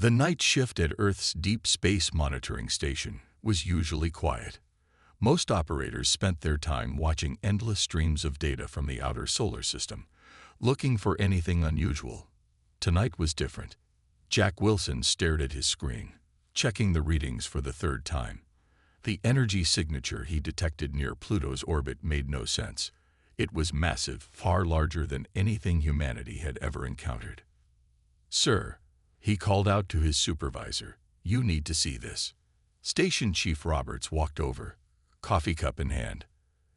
The night shift at Earth's Deep Space Monitoring Station was usually quiet. Most operators spent their time watching endless streams of data from the outer solar system, looking for anything unusual. Tonight was different. Jack Wilson stared at his screen, checking the readings for the third time. The energy signature he detected near Pluto's orbit made no sense. It was massive, far larger than anything humanity had ever encountered. "Sir," he called out to his supervisor, "you need to see this." Station Chief Roberts walked over, coffee cup in hand.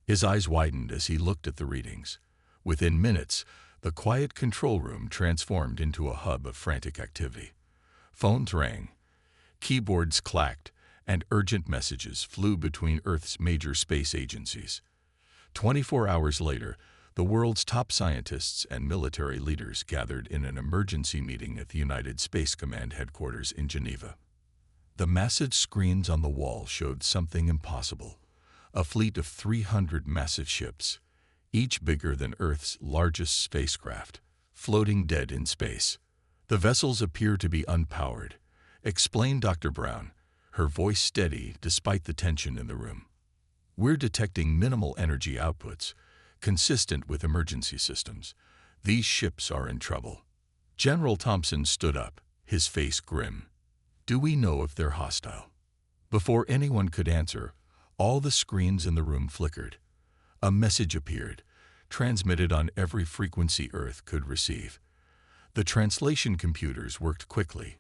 His eyes widened as he looked at the readings. Within minutes, the quiet control room transformed into a hub of frantic activity. Phones rang, keyboards clacked, and urgent messages flew between Earth's major space agencies. 24 hours later, the world's top scientists and military leaders gathered in an emergency meeting at the United Space Command headquarters in Geneva. The massive screens on the wall showed something impossible: a fleet of 300 massive ships, each bigger than Earth's largest spacecraft, floating dead in space. "The vessels appear to be unpowered," explained Dr. Brown, her voice steady despite the tension in the room. "We're detecting minimal energy outputs, consistent with emergency systems. These ships are in trouble." General Thompson stood up, his face grim. "Do we know if they're hostile?" Before anyone could answer, all the screens in the room flickered. A message appeared, transmitted on every frequency Earth could receive. The translation computers worked quickly,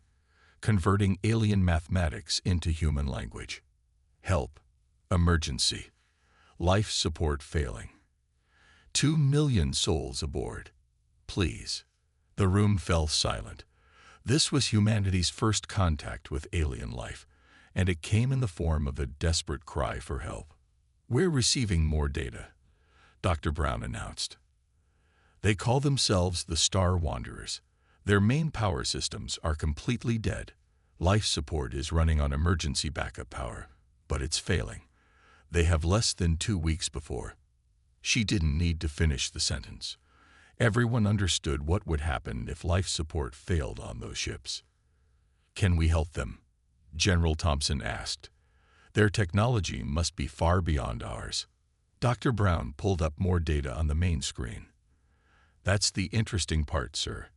converting alien mathematics into human language. "Help. Emergency. Life support failing. 2 million souls aboard. Please." The room fell silent. This was humanity's first contact with alien life, and it came in the form of a desperate cry for help. "We're receiving more data," Dr. Brown announced. "They call themselves the Star Wanderers. Their main power systems are completely dead. Life support is running on emergency backup power, but it's failing. They have less than 2 weeks before." She didn't need to finish the sentence. Everyone understood what would happen if life support failed on those ships. "Can we help them?" General Thompson asked. "Their technology must be far beyond ours." Dr. Brown pulled up more data on the main screen. "That's the interesting part, sir.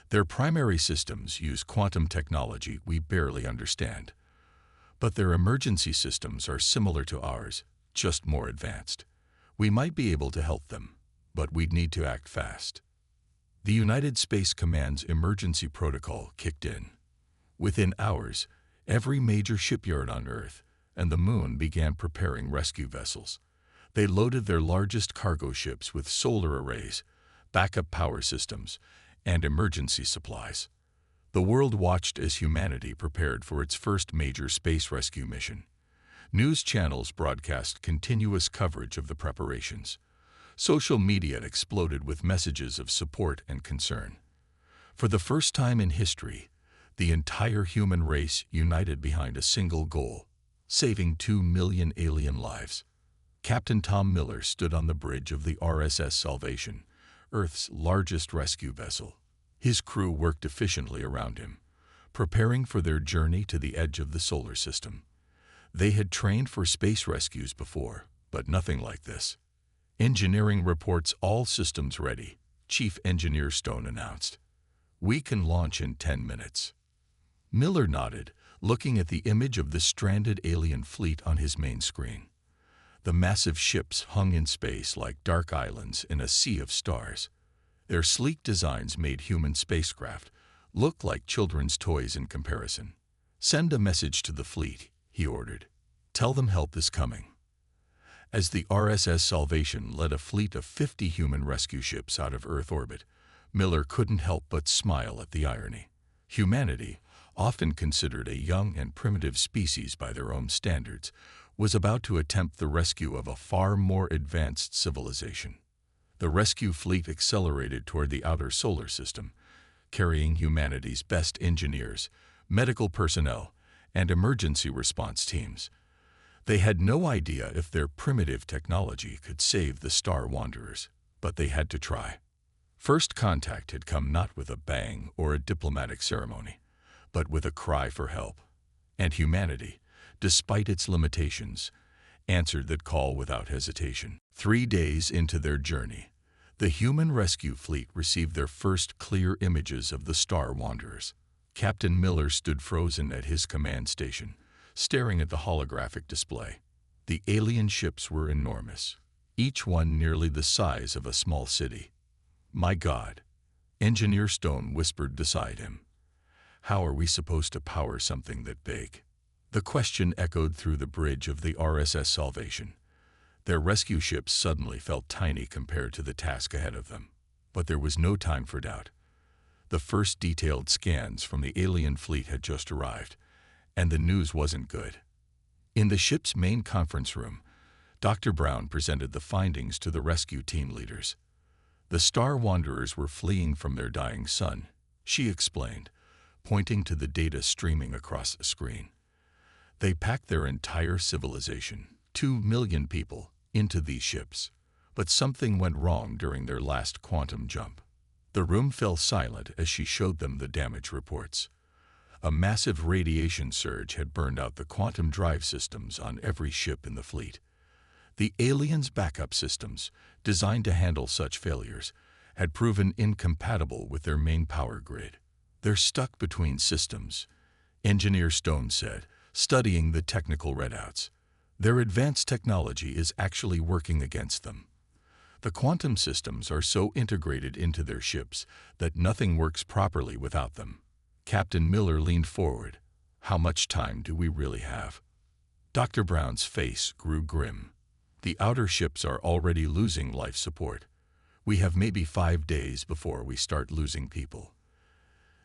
Their primary systems use quantum technology we barely understand. But their emergency systems are similar to ours, just more advanced. We might be able to help them, but we'd need to act fast." The United Space Command's emergency protocol kicked in. Within hours, every major shipyard on Earth and the Moon began preparing rescue vessels. They loaded their largest cargo ships with solar arrays, backup power systems, and emergency supplies. The world watched as humanity prepared for its first major space rescue mission. News channels broadcast continuous coverage of the preparations. Social media exploded with messages of support and concern. For the first time in history, the entire human race united behind a single goal: saving 2 million alien lives. Captain Tom Miller stood on the bridge of the RSS Salvation, Earth's largest rescue vessel. His crew worked efficiently around him, preparing for their journey to the edge of the solar system. They had trained for space rescues before, but nothing like this. "Engineering reports all systems ready," Chief Engineer Stone announced. "We can launch in 10 minutes." Miller nodded, looking at the image of the stranded alien fleet on his main screen. The massive ships hung in space like dark islands in a sea of stars. Their sleek designs made human spacecraft look like children's toys in comparison. "Send a message to the fleet," he ordered. "Tell them help is coming." As the RSS Salvation led a fleet of 50 human rescue ships out of Earth orbit, Miller couldn't help but smile at the irony. Humanity, often considered a young and primitive species by their own standards, was about to attempt the rescue of a far more advanced civilization. The rescue fleet accelerated toward the outer solar system, carrying humanity's best engineers, medical personnel, and emergency response teams. They had no idea if their primitive technology could save the Star Wanderers, but they had to try. First contact had come not with a bang or a diplomatic ceremony, but with a cry for help. And humanity, despite its limitations, answered that call without hesitation. 3 days into their journey, the human rescue fleet received their first clear images of the Star Wanderers. Captain Miller stood frozen at his command station, staring at the holographic display. The alien ships were enormous, each one nearly the size of a small city. "My God," Engineer Stone whispered beside him. "How are we supposed to power something that big?" The question echoed through the bridge of the RSS Salvation. Their rescue ships suddenly felt tiny compared to the task ahead of them. But there was no time for doubt. The first detailed scans from the alien fleet had just arrived, and the news wasn't good. In the ship's main conference room, Dr. Brown presented the findings to the rescue team leaders. The Star Wanderers were fleeing from their dying sun, she explained, pointing to the data streaming across the screen. They packed their entire civilization, 2 million people, into these ships. But something went wrong during their last quantum jump. The room fell silent as she showed them the damage reports. A massive radiation surge had burned out the quantum drive systems on every ship in the fleet. The aliens' backup systems, designed to handle such failures, had proven incompatible with their main power grid. "They're stuck between systems," Engineer Stone said, studying the technical readouts. "Their advanced technology is actually working against them. The quantum systems are so integrated into their ships that nothing works properly without them." Captain Miller leaned forward. "How much time do we really have?" Dr. Brown's face grew grim. "The outer ships are already losing life support. We have maybe 5 days before we start losing people.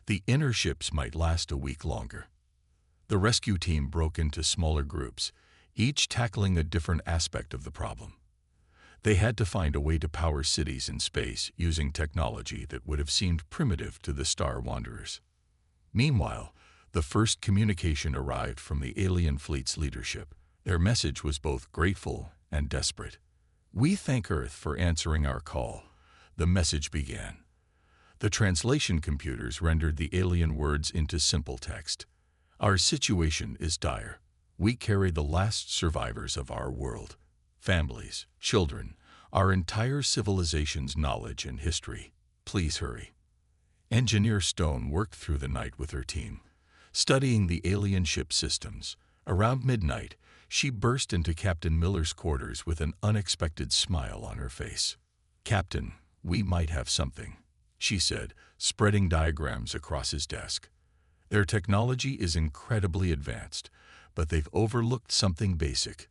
The inner ships might last a week longer." The rescue team broke into smaller groups, each tackling a different aspect of the problem. They had to find a way to power cities in space using technology that would have seemed primitive to the Star Wanderers. Meanwhile, the first communication arrived from the alien fleet's leadership. Their message was both grateful and desperate. "We thank Earth for answering our call," the message began. The translation computers rendered the alien words into simple text. "Our situation is dire. We carry the last survivors of our world. Families, children, our entire civilization's knowledge and history. Please hurry." Engineer Stone worked through the night with her team, studying the alien ship systems. Around midnight, she burst into Captain Miller's quarters with an unexpected smile on her face. "Captain, we might have something," she said, spreading diagrams across his desk. "Their technology is incredibly advanced, but they've overlooked something basic.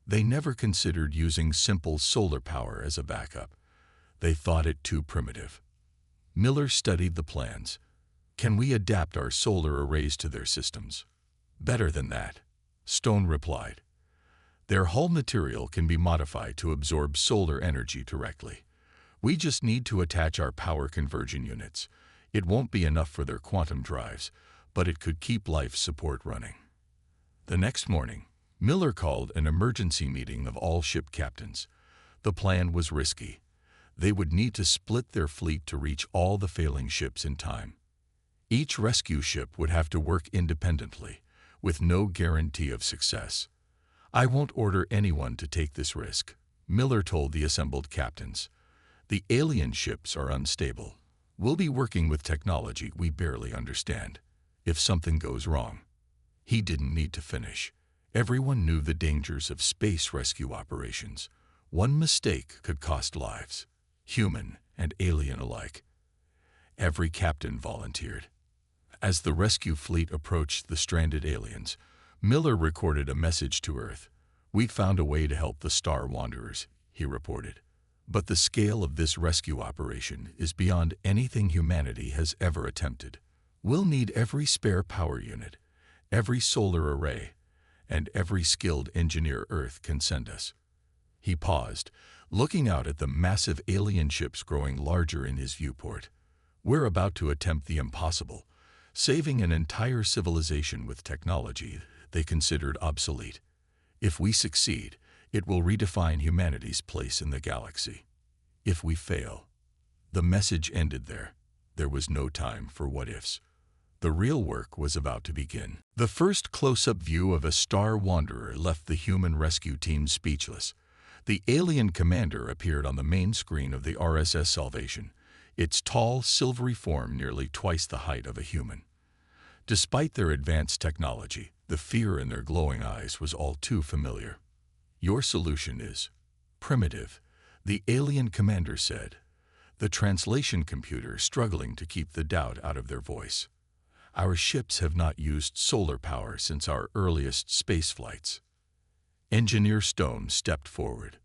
They never considered using simple solar power as a backup. They thought it too primitive." Miller studied the plans. "Can we adapt our solar arrays to their systems?" "Better than that," Stone replied. "Their hull material can be modified to absorb solar energy directly. We just need to attach our power conversion units. It won't be enough for their quantum drives, but it could keep life support running." The next morning, Miller called an emergency meeting of all ship captains. The plan was risky. They would need to split their fleet to reach all the failing ships in time. Each rescue ship would have to work independently, with no guarantee of success. "I won't order anyone to take this risk," Miller told the assembled captains. "The alien ships are unstable. We'll be working with technology we barely understand. If something goes wrong..." He didn't need to finish. Everyone knew the dangers of space rescue operations. One mistake could cost lives, human and alien alike. Every captain volunteered. As the rescue fleet approached the stranded aliens, Miller recorded a message to Earth. "We've found a way to help the Star Wanderers," he reported. "But the scale of this rescue operation is beyond anything humanity has ever attempted. We'll need every spare power unit, every solar array, and every skilled engineer Earth can send us." He paused, looking out at the massive alien ships growing larger in his viewport. "We're about to attempt the impossible, saving an entire civilization with technology they considered obsolete. If we succeed, it will redefine humanity's place in the galaxy. If we fail..." The message ended there. There was no time for what-ifs. The real work was about to begin. The first close-up view of a Star Wanderer left the human rescue team speechless. The alien commander appeared on the main screen of the RSS Salvation, its tall, silvery form nearly twice the height of a human. Despite their advanced technology, the fear in their glowing eyes was all too familiar. "Your solution is primitive," the alien commander said, the translation computer struggling to keep the doubt out of their voice. "Our ships have not used solar power since our earliest space flights." Engineer Stone stepped forward.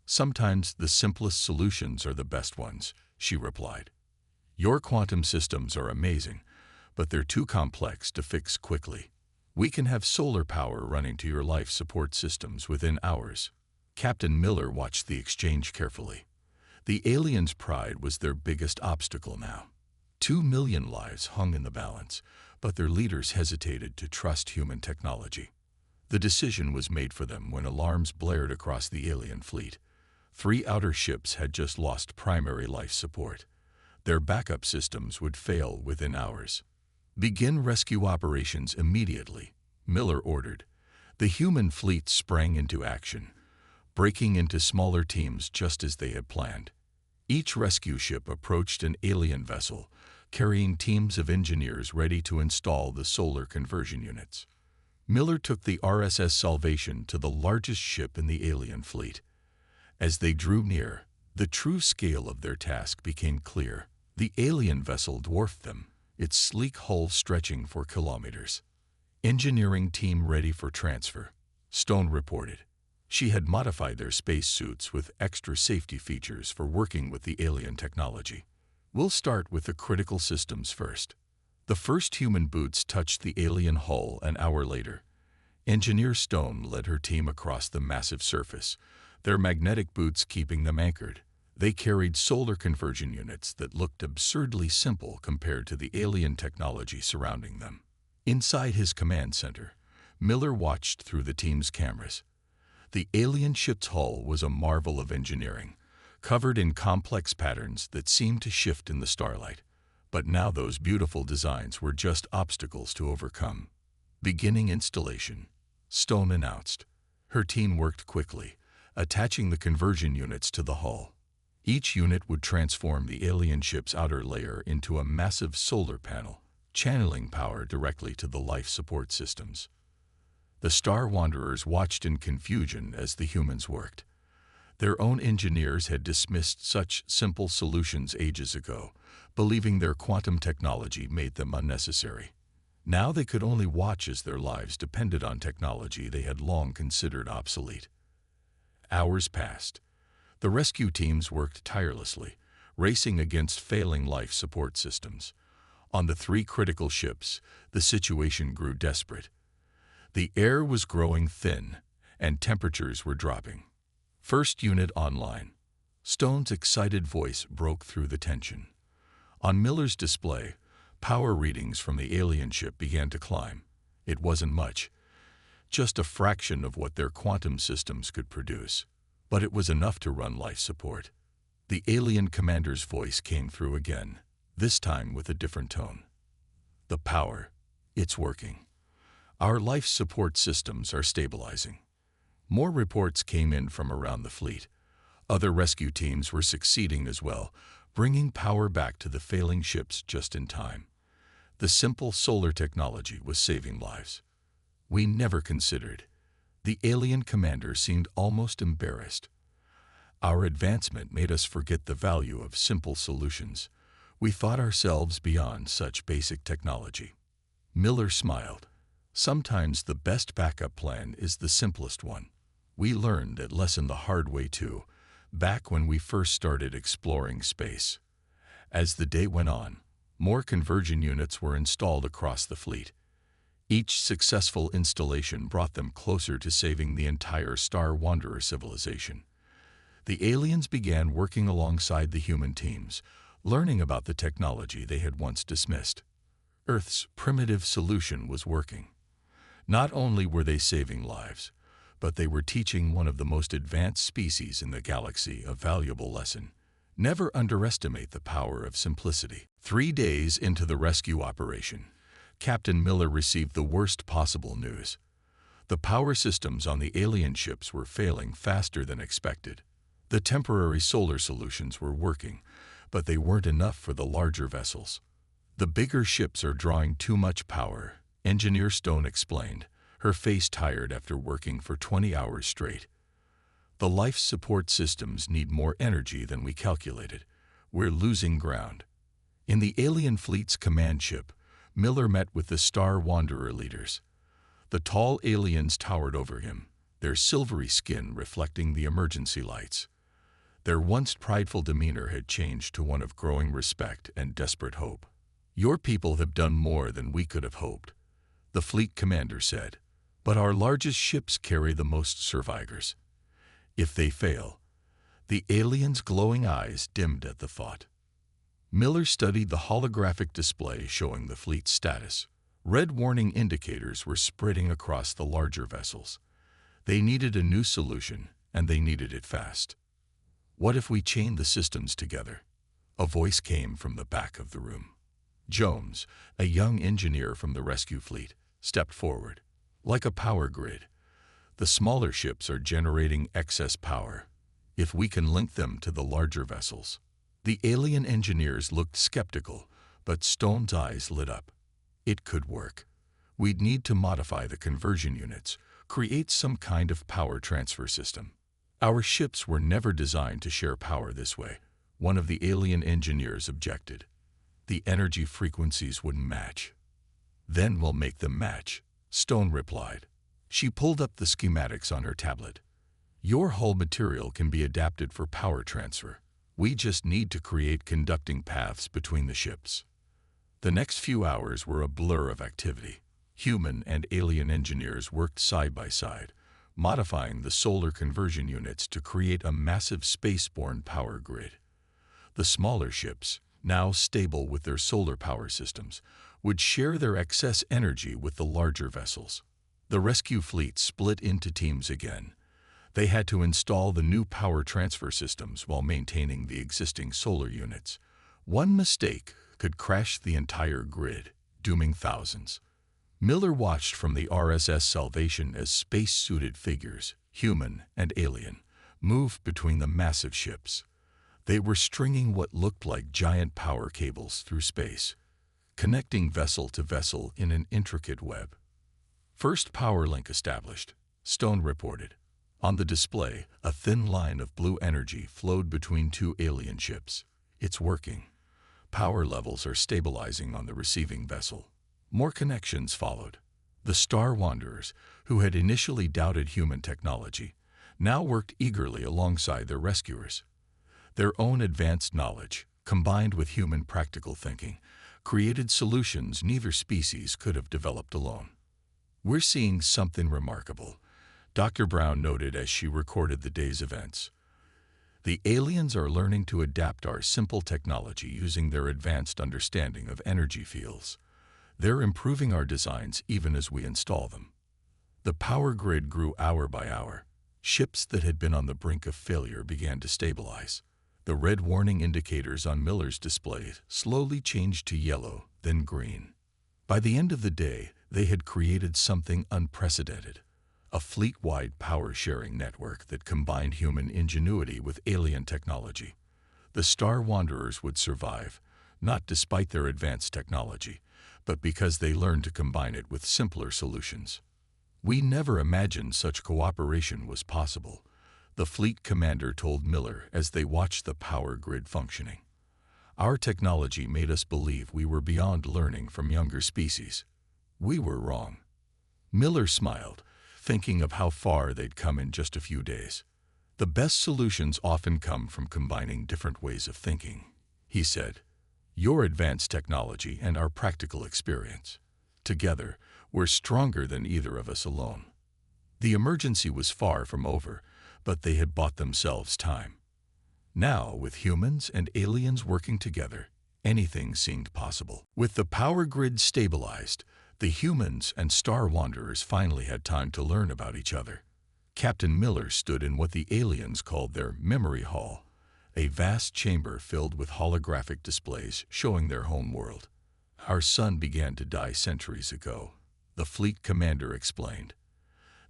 "Sometimes the simplest solutions are the best ones," she replied. "Your quantum systems are amazing, but they're too complex to fix quickly. We can have solar power running to your life support systems within hours." Captain Miller watched the exchange carefully. The aliens' pride was their biggest obstacle now. 2 million lives hung in the balance, but their leaders hesitated to trust human technology. The decision was made for them when alarms blared across the alien fleet. 3 outer ships had just lost primary life support. Their backup systems would fail within hours. "Begin rescue operations immediately," Miller ordered. The human fleet sprang into action, breaking into smaller teams just as they had planned. Each rescue ship approached an alien vessel, carrying teams of engineers ready to install the solar conversion units. Miller took the RSS Salvation to the largest ship in the alien fleet. As they drew near, the true scale of their task became clear. The alien vessel dwarfed them, its sleek hull stretching for kilometers. "Engineering team ready for transfer," Stone reported. She had modified their space suits with extra safety features for working with the alien technology. "We'll start with the critical systems first." The first human boots touched the alien hull an hour later. Engineer Stone led her team across the massive surface, their magnetic boots keeping them anchored. They carried solar conversion units that looked absurdly simple compared to the alien technology surrounding them. Inside his command center, Miller watched through the team's cameras. The alien ship's hull was a marvel of engineering, covered in complex patterns that seemed to shift in the starlight. But now those beautiful designs were just obstacles to overcome. "Beginning installation," Stone announced. Her team worked quickly, attaching the conversion units to the hull. Each unit would transform the alien ship's outer layer into a massive solar panel, channeling power directly to the life support systems. The Star Wanderers watched in confusion as the humans worked. Their own engineers had dismissed such simple solutions ages ago, believing their quantum technology made them unnecessary. Now they could only watch as their lives depended on technology they had long considered obsolete. Hours passed. The rescue teams worked tirelessly, racing against failing life support systems. On the 3 critical ships, the situation grew desperate. The air was growing thin, and temperatures were dropping. "First unit online." Stone's excited voice broke through the tension. On Miller's display, power readings from the alien ship began to climb. It wasn't much, just a fraction of what their quantum systems could produce. But it was enough to run life support. The alien commander's voice came through again, this time with a different tone. "The power, it's working. Our life support systems are stabilizing." More reports came in from around the fleet. Other rescue teams were succeeding as well, bringing power back to the failing ships just in time. The simple solar technology was saving lives. "We never considered." The alien commander seemed almost embarrassed. "Our advancement made us forget the value of simple solutions. We thought ourselves beyond such basic technology." Miller smiled. "Sometimes the best backup plan is the simplest one. We learned that lesson the hard way too, back when we first started exploring space." As the day went on, more conversion units were installed across the fleet. Each successful installation brought them closer to saving the entire Star Wanderer civilization. The aliens began working alongside the human teams, learning about the technology they had once dismissed. Earth's primitive solution was working. Not only were they saving lives, but they were teaching one of the most advanced species in the galaxy a valuable lesson. Never underestimate the power of simplicity. 3 days into the rescue operation, Captain Miller received the worst possible news. The power systems on the alien ships were failing faster than expected. The temporary solar solutions were working, but they weren't enough for the larger vessels. The bigger ships are drawing too much power, Engineer Stone explained, her face tired after working for 20 hours straight. The life support systems need more energy than we calculated. We're losing ground. In the alien fleet's command ship, Miller met with the Star Wanderer leaders. The tall aliens towered over him, their silvery skin reflecting the emergency lights. Their once prideful demeanor had changed to one of growing respect and desperate hope. "Your people have done more than we could have hoped," the fleet commander said. "But our largest ships carry the most survivors. If they fail..." The aliens' glowing eyes dimmed at the thought. Miller studied the holographic display showing the fleet's status. Red warning indicators were spreading across the larger vessels. They needed a new solution, and they needed it fast. "What if we chain the systems together?" A voice came from the back of the room. Jones, a young engineer from the rescue fleet, stepped forward. "Like a power grid. The smaller ships are generating excess power. If we can link them to the larger vessels..." The alien engineers looked skeptical, but Stone's eyes lit up. It could work. We'd need to modify the conversion units, create some kind of power transfer system. "Our ships were never designed to share power this way," one of the alien engineers objected. "The energy frequencies wouldn't match." "Then we'll make them match," Stone replied. She pulled up the schematics on her tablet. "Your hull material can be adapted for power transfer. We just need to create conducting paths between the ships." The next few hours were a blur of activity. Human and alien engineers worked side by side, modifying the solar conversion units to create a massive spaceborne power grid. The smaller ships, now stable with their solar power systems, would share their excess energy with the larger vessels. The rescue fleet split into teams again. They had to install the new power transfer systems while maintaining the existing solar units. One mistake could crash the entire grid, dooming thousands. Miller watched from the RSS Salvation as space-suited figures, human and alien, moved between the massive ships. They were stringing what looked like giant power cables through space, connecting vessel to vessel in an intricate web. "First power link established," Stone reported. On the display, a thin line of blue energy flowed between two alien ships. "It's working. Power levels are stabilizing on the receiving vessel." More connections followed. The Star Wanderers, who had initially doubted human technology, now worked eagerly alongside their rescuers. Their own advanced knowledge, combined with human practical thinking, created solutions neither species could have developed alone. "We're seeing something remarkable," Dr. Brown noted as she recorded the day's events. "The aliens are learning to adapt our simple technology using their advanced understanding of energy fields. They're improving our designs even as we install them." The power grid grew hour by hour. Ships that had been on the brink of failure began to stabilize. The red warning indicators on Miller's display slowly changed to yellow, then green. By the end of the day, they had created something unprecedented. A fleet-wide power-sharing network that combined human ingenuity with alien technology. The Star Wanderers would survive, not despite their advanced technology, but because they learned to combine it with simpler solutions. "We never imagined such cooperation was possible," the fleet commander told Miller as they watched the power grid functioning. "Our technology made us believe we were beyond learning from younger species. We were wrong." Miller smiled, thinking of how far they'd come in just a few days. "The best solutions often come from combining different ways of thinking," he said. "Your advanced technology and our practical experience. Together, we're stronger than either of us alone." The emergency was far from over, but they had bought themselves time. Now, with humans and aliens working together, anything seemed possible. With the power grid stabilized, the humans and Star Wanderers finally had time to learn about each other. Captain Miller stood in what the aliens called their memory hall, a vast chamber filled with holographic displays showing their home world. Our sun began to die centuries ago, the fleet commander explained.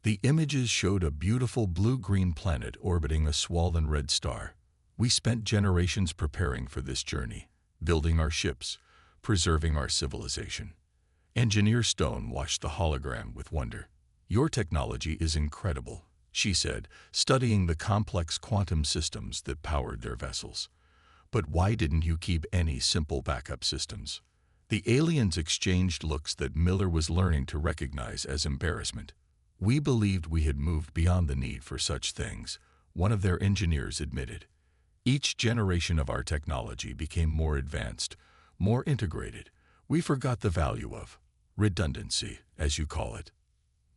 The images showed a beautiful blue-green planet orbiting a swollen red star. We spent generations preparing for this journey, building our ships, preserving our civilization. Engineer Stone watched the hologram with wonder. Your technology is incredible, she said, studying the complex quantum systems that powered their vessels. But why didn't you keep any simple backup systems? The aliens exchanged looks that Miller was learning to recognize as embarrassment. We believed we had moved beyond the need for such things, one of their engineers admitted. Each generation of our technology became more advanced, more integrated. We forgot the value of redundancy, as you call it.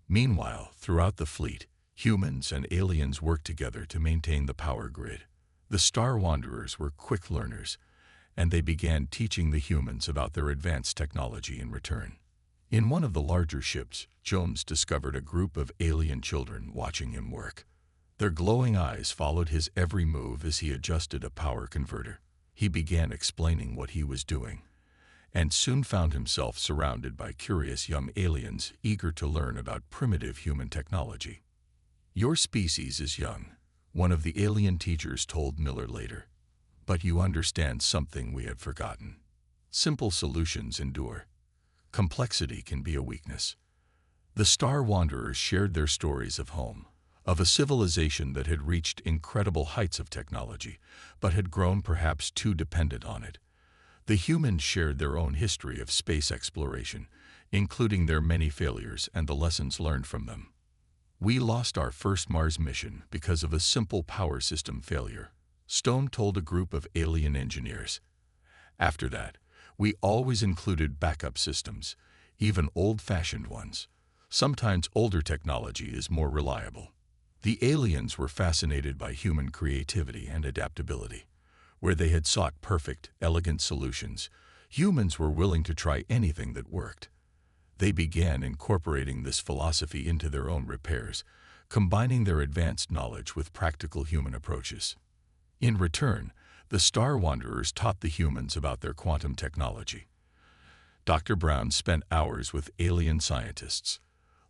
Meanwhile, throughout the fleet, humans and aliens worked together to maintain the power grid. The Star Wanderers were quick learners, and they began teaching the humans about their advanced technology in return. In one of the larger ships, Jones discovered a group of alien children watching him work. Their glowing eyes followed his every move as he adjusted a power converter. He began explaining what he was doing, and soon found himself surrounded by curious young aliens eager to learn about primitive human technology. Your species is young, one of the alien teachers told Miller later. But you understand something we had forgotten. Simple solutions endure. Complexity can be a weakness. The Star Wanderers shared their stories of home, of a civilization that had reached incredible heights of technology, but had grown perhaps too dependent on it. The humans shared their own history of space exploration, including their many failures and the lessons learned from them. We lost our first Mars mission because of a simple power system failure, Stone told a group of alien engineers. After that, we always included backup systems, even old-fashioned ones. Sometimes older technology is more reliable. The aliens were fascinated by human creativity and adaptability. Where they had sought perfect, elegant solutions, humans were willing to try anything that worked. They began incorporating this philosophy into their own repairs, combining their advanced knowledge with practical human approaches. In return, the Star Wanderers taught the humans about their quantum technology. Dr. Brown spent hours with alien scientists,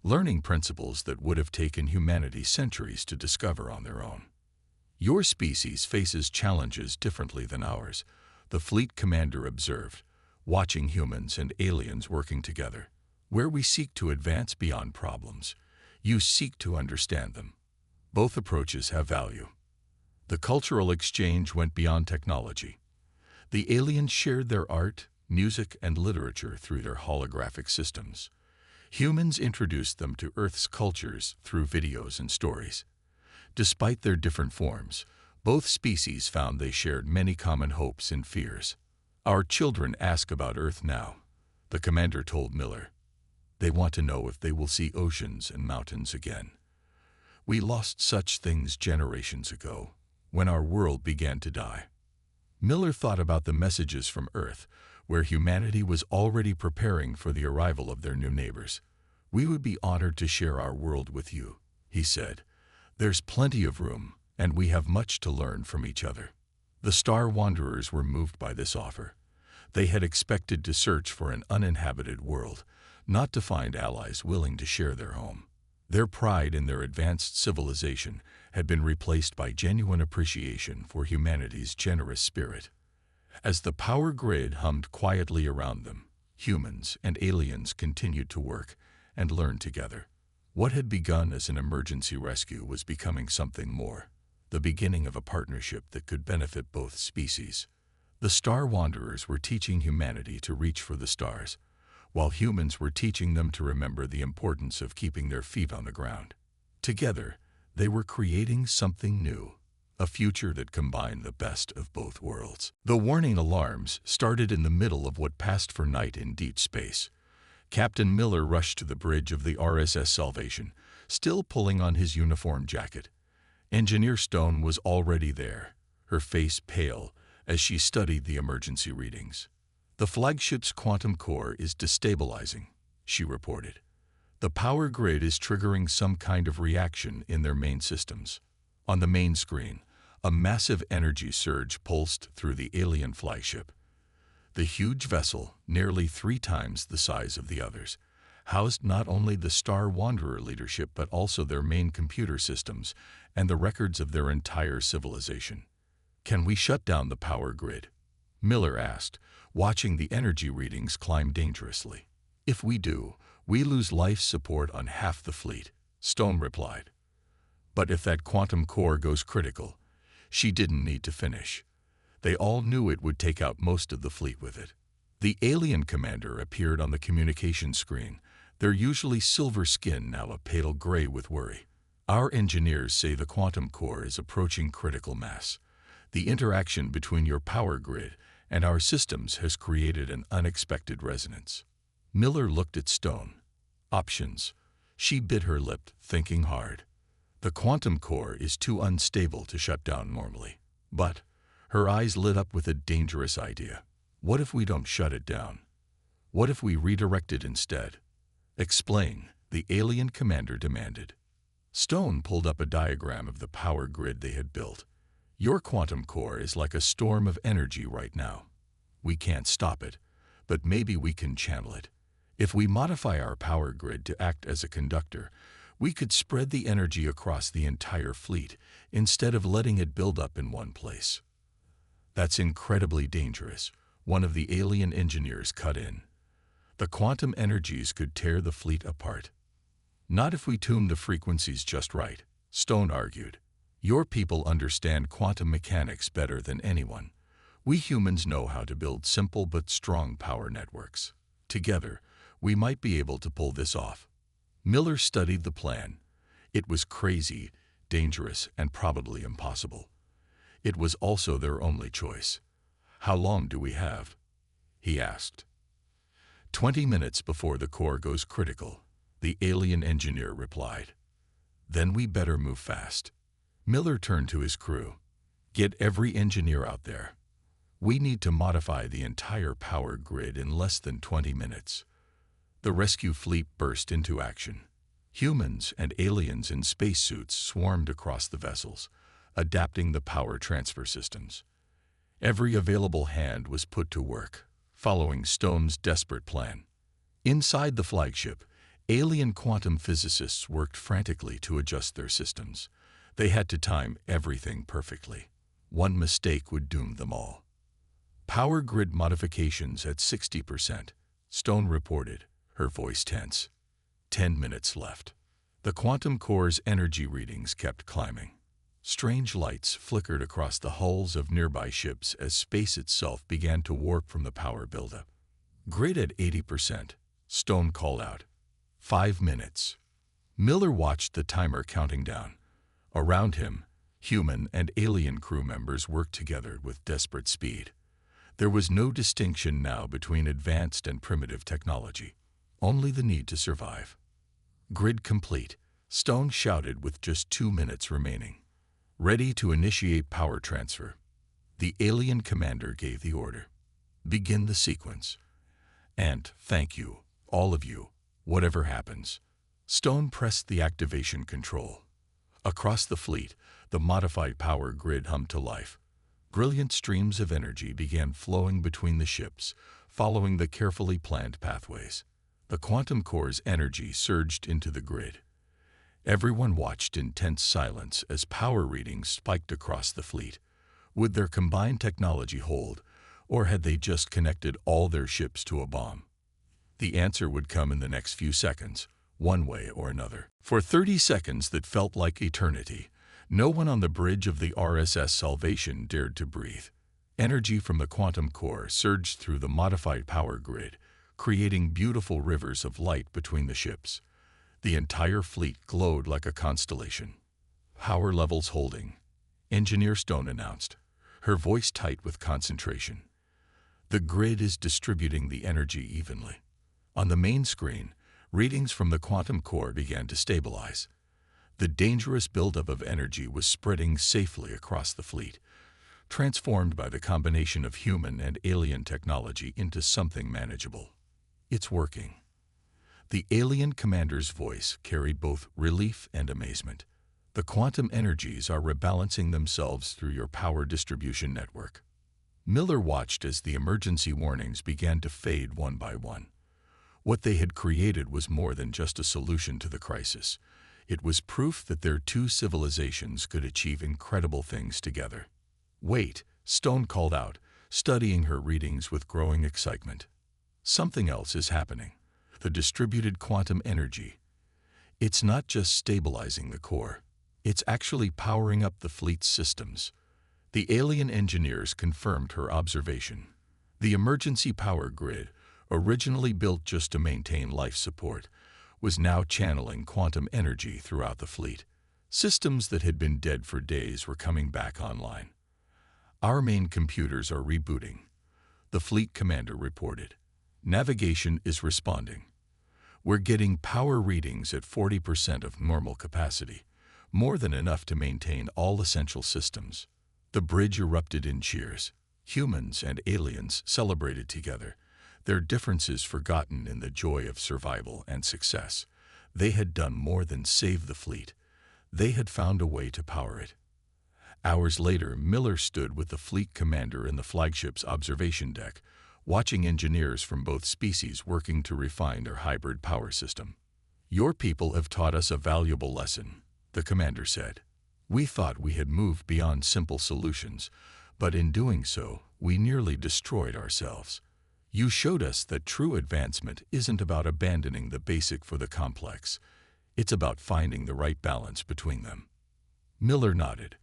learning principles that would have taken humanity centuries to discover on their own. Your species faces challenges differently than ours, the fleet commander observed, watching humans and aliens working together. Where we seek to advance beyond problems, you seek to understand them. Both approaches have value. The cultural exchange went beyond technology. The aliens shared their art, music, and literature through their holographic systems. Humans introduced them to Earth's cultures through videos and stories. Despite their different forms, both species found they shared many common hopes and fears. Our children ask about Earth now, the commander told Miller. They want to know if they will see oceans and mountains again. We lost such things generations ago, when our world began to die. Miller thought about the messages from Earth, where humanity was already preparing for the arrival of their new neighbors. We would be honored to share our world with you, he said. There's plenty of room, and we have much to learn from each other. The Star Wanderers were moved by this offer. They had expected to search for an uninhabited world, not to find allies willing to share their home. Their pride in their advanced civilization had been replaced by genuine appreciation for humanity's generous spirit. As the power grid hummed quietly around them, humans and aliens continued to work and learn together. What had begun as an emergency rescue was becoming something more, the beginning of a partnership that could benefit both species. The Star Wanderers were teaching humanity to reach for the stars, while humans were teaching them to remember the importance of keeping their feet on the ground. Together, they were creating something new, a future that combined the best of both worlds. The warning alarms started in the middle of what passed for night in deep space. Captain Miller rushed to the bridge of the RSS Salvation, still pulling on his uniform jacket. Engineer Stone was already there, her face pale as she studied the emergency readings. The flagship's quantum core is destabilizing, she reported. The power grid is triggering some kind of reaction in their main systems. On the main screen, a massive energy surge pulsed through the alien flagship. The huge vessel, nearly 3 times the size of the others, housed not only the Star Wanderer leadership but also their main computer systems and the records of their entire civilization. "Can we shut down the power grid?" Miller asked, watching the energy readings climb dangerously. "If we do, we lose life support on half the fleet," Stone replied. But if that quantum core goes critical, she didn't need to finish. They all knew it would take out most of the fleet with it. The alien commander appeared on the communication screen, their usually silver skin now a pale gray with worry. "Our engineers say the quantum core is approaching critical mass. The interaction between your power grid and our systems has created an unexpected resonance." Miller looked at Stone. "Options." She bit her lip, thinking hard. "The quantum core is too unstable to shut down normally." But her eyes lit up with a dangerous idea. "What if we don't shut it down? What if we redirect it instead?" "Explain," the alien commander demanded. Stone pulled up a diagram of the power grid they had built. "Your quantum core is like a storm of energy right now. We can't stop it, but maybe we can channel it. If we modify our power grid to act as a conductor, we could spread the energy across the entire fleet instead of letting it build up in one place." "That's incredibly dangerous," one of the alien engineers cut in. "The quantum energies could tear the fleet apart." "Not if we tune the frequencies just right," Stone argued. "Your people understand quantum mechanics better than anyone. We humans know how to build simple but strong power networks. Together, we might be able to pull this off." Miller studied the plan. It was crazy, dangerous, and probably impossible. It was also their only choice. "How long do we have?" he asked. 20 minutes before the core goes critical," the alien engineer replied. "Then we better move fast." Miller turned to his crew. "Get every engineer out there. We need to modify the entire power grid in less than 20 minutes. The rescue fleet burst into action. Humans and aliens in spacesuits swarmed across the vessels, adapting the power transfer systems. Every available hand was put to work, following Stone's desperate plan. Inside the flagship, alien quantum physicists worked frantically to adjust their systems. They had to time everything perfectly. One mistake would doom them all. "Power grid modifications at 60%, Stone reported, her voice tense. 10 minutes left. The quantum core's energy readings kept climbing. Strange lights flickered across the hulls of nearby ships as space itself began to warp from the power buildup. "Grid at 80%, Stone called out. 5 minutes. Miller watched the timer counting down. Around him, human and alien crew members worked together with desperate speed. There was no distinction now between advanced and primitive technology, only the need to survive. "Grid complete," Stone shouted with just 2 minutes remaining. "Ready to initiate power transfer." The alien commander gave the order. "Begin the sequence. And thank you, all of you, whatever happens." Stone pressed the activation control. Across the fleet, the modified power grid hummed to life. Brilliant streams of energy began flowing between the ships, following the carefully planned pathways. The quantum core's energy surged into the grid. Everyone watched in tense silence as power readings spiked across the fleet. Would their combined technology hold, or had they just connected all their ships to a bomb? The answer would come in the next few seconds, one way or another. For 30 seconds that felt like eternity, no one on the bridge of the RSS Salvation dared to breathe. Energy from the quantum core surged through the modified power grid, creating beautiful rivers of light between the ships. The entire fleet glowed like a constellation. "Power levels holding," Engineer Stone announced, her voice tight with concentration. "The grid is distributing the energy evenly." On the main screen, readings from the quantum core began to stabilize. The dangerous buildup of energy was spreading safely across the fleet, transformed by the combination of human and alien technology into something manageable. "It's working." The alien commander's voice carried both relief and amazement. "The quantum energies are rebalancing themselves through your power distribution network." Miller watched as the emergency warnings began to fade one by one. What they had created was more than just a solution to the crisis. It was proof that their two civilizations could achieve incredible things together. "Wait," Stone called out, studying her readings with growing excitement. "Something else is happening. The distributed quantum energy. It's not just stabilizing the core. It's actually powering up the fleet's systems." The alien engineers confirmed her observation. The emergency power grid, originally built just to maintain life support, was now channeling quantum energy throughout the fleet. Systems that had been dead for days were coming back online. "Our main computers are rebooting," the fleet commander reported. "Navigation is responding. We're getting power readings at 40% of normal capacity, more than enough to maintain all essential systems." The bridge erupted in cheers. Humans and aliens celebrated together, their differences forgotten in the joy of survival and success. They had done more than save the fleet. They had found a way to power it. Hours later, Miller stood with the fleet commander in the flagship's observation deck, watching engineers from both species working to refine their hybrid power system. "Your people have taught us a valuable lesson," the commander said. "We thought we had moved beyond simple solutions, but in doing so, we nearly destroyed ourselves. You showed us that true advancement isn't about abandoning the basic for the complex. It's about finding the right balance between them." Miller nodded.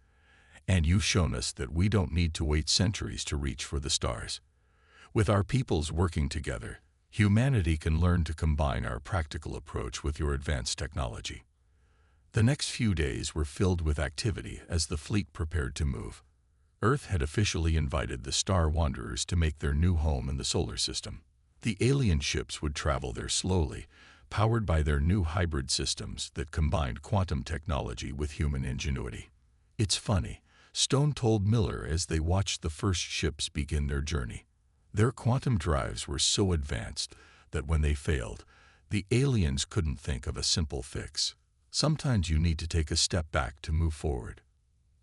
"And you've shown us that we don't need to wait centuries to reach for the stars. With our peoples working together, humanity can learn to combine our practical approach with your advanced technology." The next few days were filled with activity as the fleet prepared to move. Earth had officially invited the Star Wanderers to make their new home in the solar system. The alien ships would travel there slowly, powered by their new hybrid systems that combined quantum technology with human ingenuity. "It's funny," Stone told Miller as they watched the first ships begin their journey. Their quantum drives were so advanced that when they failed, the aliens couldn't think of a simple fix. Sometimes you need to take a step back to move forward.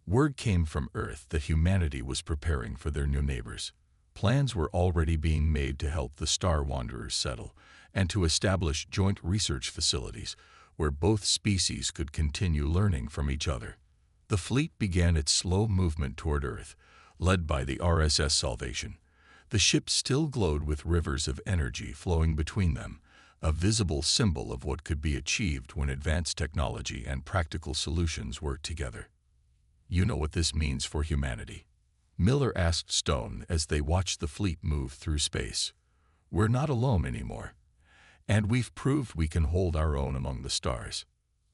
Word came from Earth that humanity was preparing for their new neighbors. Plans were already being made to help the Star Wanderers settle and to establish joint research facilities where both species could continue learning from each other. The fleet began its slow movement toward Earth, led by the RSS Salvation. The ship still glowed with rivers of energy flowing between them, a visible symbol of what could be achieved when advanced technology and practical solutions work together. "You know what this means for humanity?" Miller asked Stone as they watched the fleet move through space. "We're not alone anymore, and we've proved we can hold our own among the stars."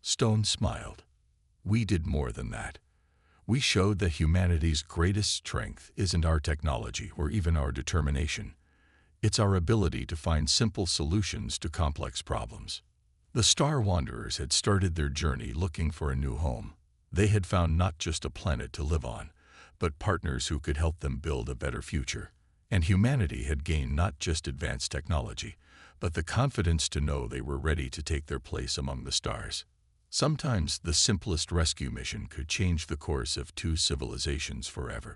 Stone smiled. "We did more than that. We showed that humanity's greatest strength isn't our technology or even our determination. It's our ability to find simple solutions to complex problems." The Star Wanderers had started their journey looking for a new home. They had found not just a planet to live on, but partners who could help them build a better future. And humanity had gained not just advanced technology, but the confidence to know they were ready to take their place among the stars. Sometimes the simplest rescue mission could change the course of two civilizations forever.